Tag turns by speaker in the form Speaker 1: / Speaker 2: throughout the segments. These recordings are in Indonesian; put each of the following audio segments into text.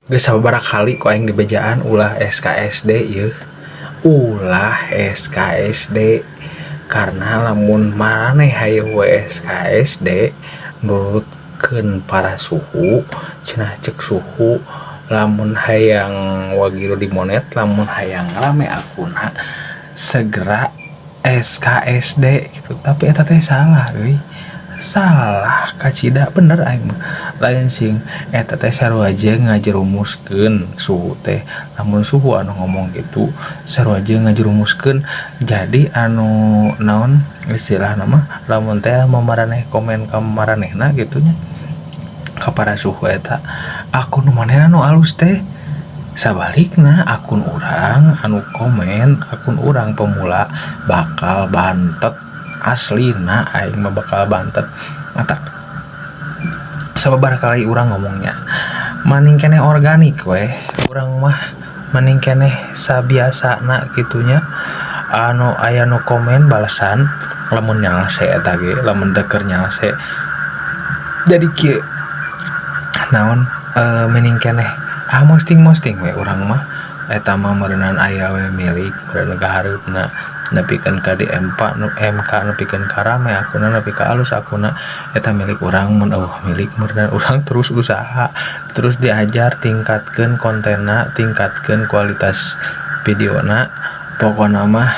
Speaker 1: Geus sababaraha kali ku aing di bejaan ulah SKSD ieu. Ulah SKSD karena lamun maraneh hayu SKSD nurutkeun para suhu cenah cek suhu lamun hayang wagilu dimonet lamun hayang rame akuna segera SKSD gitu. Tapi eta teh salah euy. Salah kacida bener aing mah lain sing eta teh sarua jeung ngajerumuskeun suhu teh lamun suhu anu ngomong gitu sarua jeung ngajerumuskeun jadi anu naon istilahna mah lamun teh mamaraneh komen ka maranehna gitunya ka para suhu eta akun manehna nu alus teh sabalikna akun urang anu komen akun urang pemula bakal bantet aslina aing mah bakal bantet matak sababaraha kali urang ngomongnya maning keneh organik weh urang mah maning keneh sabiasana gitunya anu aya nu komen balasan lamun nyalase eta ge lamun deker nyalase jadi kieu naon maning keneh posting we urang mah eta mah meureunan aya we milik meureun kahareupna nepikeun ka di MK nepikeun ka rame akuna nepi ka alus akuna eta milik urang mun milik meureun urang terus usaha terus diajar tingkatkeun kontenna tingkatkeun kualitas videona pokona mah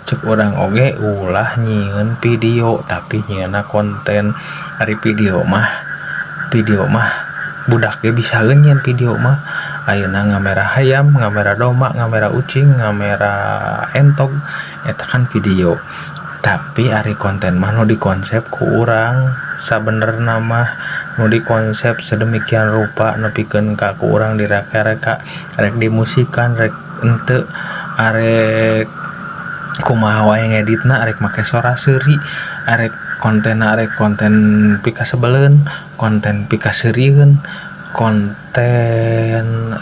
Speaker 1: cek urang oge ulah nyieun video tapi nyieunna konten ari video mah budak ge bisa nyieun video mah ayeuna ngamera hayam ngamera domba ngamera ucing ngamera entog eta kan video tapi ari konten mah nu dikonsep ku urang sabenerna mah nu dikonsep sedemikian rupa nepikeun ka ku urang direka-reka rek dimusikan rek henteu arek kumaha wae ngeditna arek make suara seuri arek kontenna arek konten pika sebeleun konten pika seurieun konten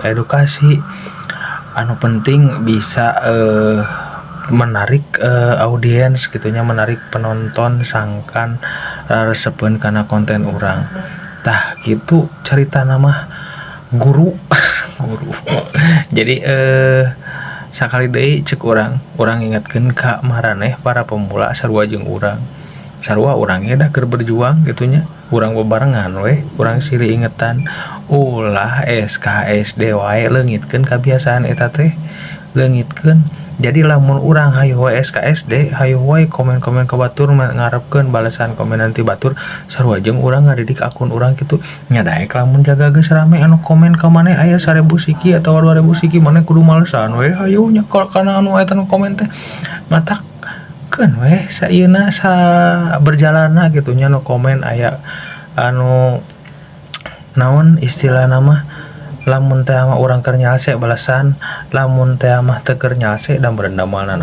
Speaker 1: edukasi anu penting bisa menarik audiens gitunya menarik penonton sangkan resepeun kana konten urang tah gitu cerita nama guru jadi sakali deui cek urang ingatkeun ka maraneh para pemula sarua jeung urang sarua urang ge da keur berjuang gitunya urang bebarengan we urang silih ingetan ulah SKSD wae leungitkeun kebiasaan eta teh leungitkeun jadi lamun urang hayu wae SKSD hayu wae komen-komen ka batur ngarepkeun balasan komen nanti batur sarua jeung urang ngadidik akun urang kitu nya daek lamun jaga geus rame anu komen ka maneh aya 1000 siki atau 2000 siki maneh kudu malesan we hayu nya kana anu eta nu komen teh matak keun weh sayeuna sa berjalanna gitu nya nu komen aya anu naon istilahna mah lamun teh mah urang keur nyalse balasan lamun teh mah teu keur nyalse da berendamalna